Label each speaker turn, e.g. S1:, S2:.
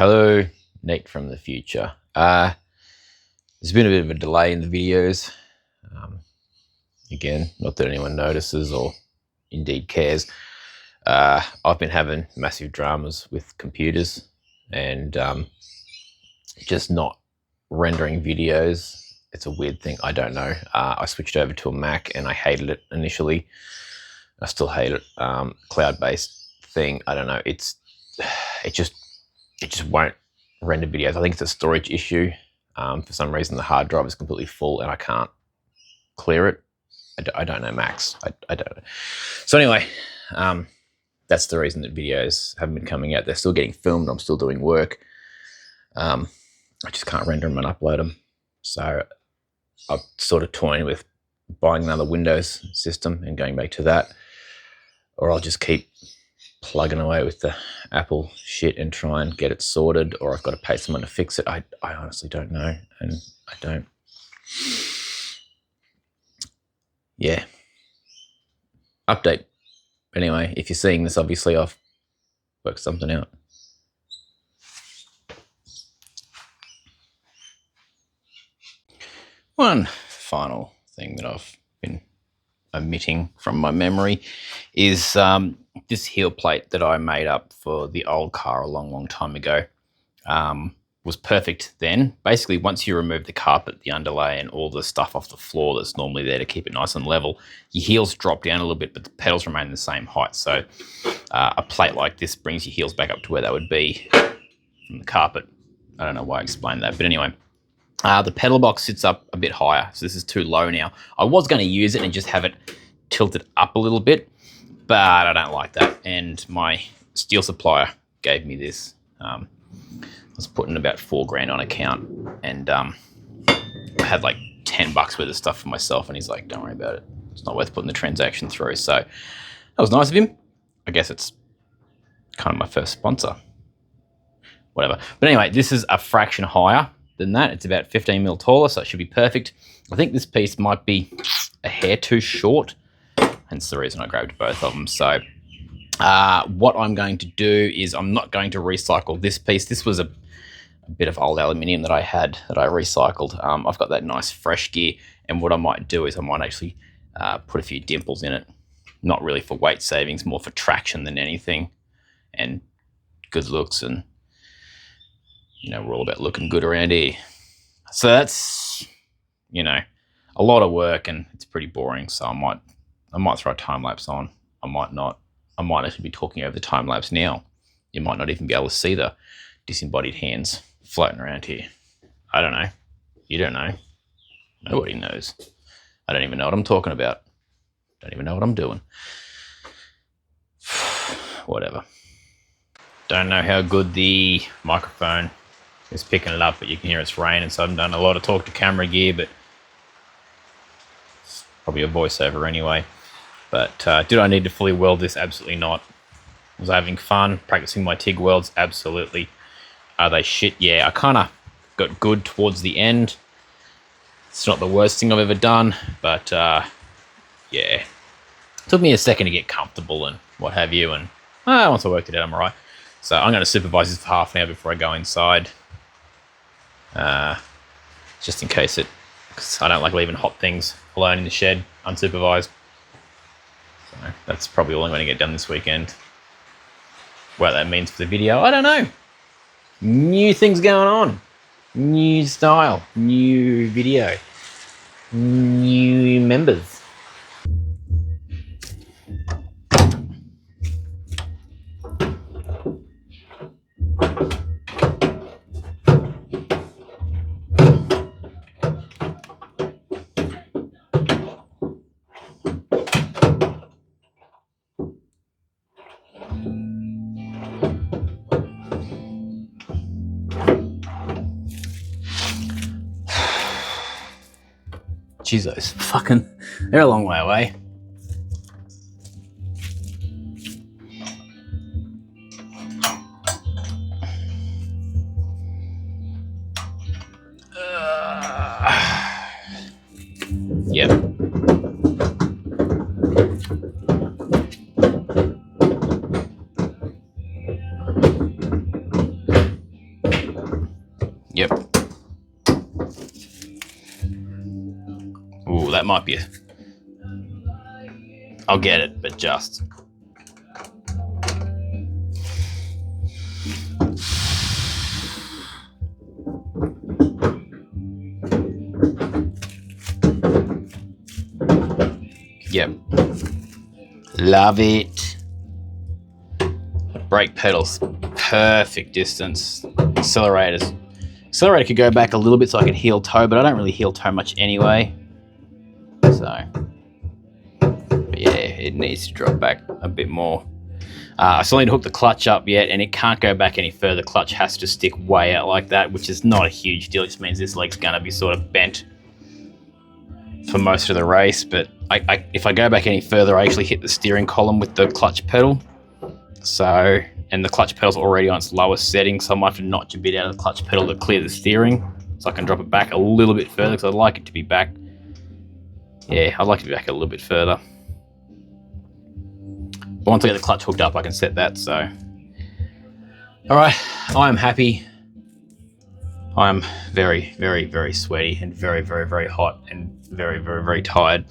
S1: Hello, Nate from the future. There's been a bit of a delay in the videos. Again, not that anyone notices or indeed cares. I've been having massive dramas with computers and just not rendering videos. It's a weird thing, I don't know. I switched over to a Mac and I hated it initially. I still hate it. Cloud-based thing, I don't know. It just won't render videos. I think it's a storage issue. For some reason, the hard drive is completely full and I can't clear it. I don't know, Max. I don't know. So anyway, that's the reason that videos haven't been coming out. They're still getting filmed. I'm still doing work. I just can't render them and upload them. So I'm sort of toying with buying another Windows system and going back to that, or I'll just keep plugging away with the Apple shit and try and get it sorted, or I've got to pay someone to fix it. I honestly don't know, and I don't. Yeah. Update. Anyway, if you're seeing this, obviously I've worked something out. One final thing that I've been omitting from my memory is this heel plate that I made up for the old car a long time ago. Was perfect then. Basically, once you remove the carpet, the underlay, and all the stuff off the floor that's normally there to keep it nice and level, your heels drop down a little bit, but the pedals remain the same height. So a plate like this brings your heels back up to where they would be from the carpet. I don't know why I explained that, but anyway. The pedal box sits up a bit higher, so this is too low now. I was going to use it and just have it tilted up a little bit, but I don't like that. And my steel supplier gave me this. I was putting about $4 grand on account, and I had like $10 worth of stuff for myself, and he's like, don't worry about it. It's not worth putting the transaction through. So that was nice of him. I guess it's kind of my first sponsor. Whatever. But anyway, this is a fraction higher than that. It's about 15 mil taller, so it should be perfect. I think this piece might be a hair too short, hence the reason I grabbed both of them. So what I'm going to do is I'm not going to recycle this piece. This was a bit of old aluminium that I had that I recycled. I've got that nice fresh gear, and what I might do is I might actually put a few dimples in it. Not really for weight savings, more for traction than anything, and good looks, and you know, we're all about looking good around here. So that's, you know, a lot of work, and it's pretty boring. So I might throw a time lapse on. I might not. I might actually be talking over the time lapse now. You might not even be able to see the disembodied hands floating around here. I don't know. You don't know. Nobody knows. I don't even know what I'm talking about. Don't even know what I'm doing. Whatever. Don't know how good the microphone is picking it up, but you can hear it's raining, so I've done a lot of talk to camera gear, but it's probably a voiceover anyway. But did I need to fully weld this? Absolutely not. Was I having fun practicing my TIG welds? Absolutely. Are they shit? Yeah, I kind of got good towards the end. It's not the worst thing I've ever done, but yeah. It took me a second to get comfortable and what have you, and once I worked it out, I'm all right. So I'm going to supervise this for half an hour before I go inside. Just in case because I don't like leaving hot things alone in the shed, unsupervised. So that's probably all I'm going to get done this weekend. What that means for the video, I don't know. New things going on. New style, new video, new members. Jesus, fucking, they're a long way away. Yep. that might be I'll get it, but just. Yep. Love it. Brake pedals, perfect distance. Accelerator could go back a little bit so I could heel toe, but I don't really heel toe much anyway. So, but yeah, it needs to drop back a bit more. I still need to hook the clutch up yet, and it can't go back any further. Clutch has to stick way out like that, which is not a huge deal. It just means this leg's gonna be sort of bent for most of the race, but if I go back any further, I actually hit the steering column with the clutch pedal. So, and the clutch pedal's already on its lowest setting, so I might have to notch a bit out of the clutch pedal to clear the steering, so I can drop it back a little bit further, because I'd like it to be back. Yeah, I'd like it to be back a little bit further. But once I get the clutch hooked up, I can set that, so. All right, I am happy. I'm very, very, very sweaty and very, very, very hot and very, very, very tired.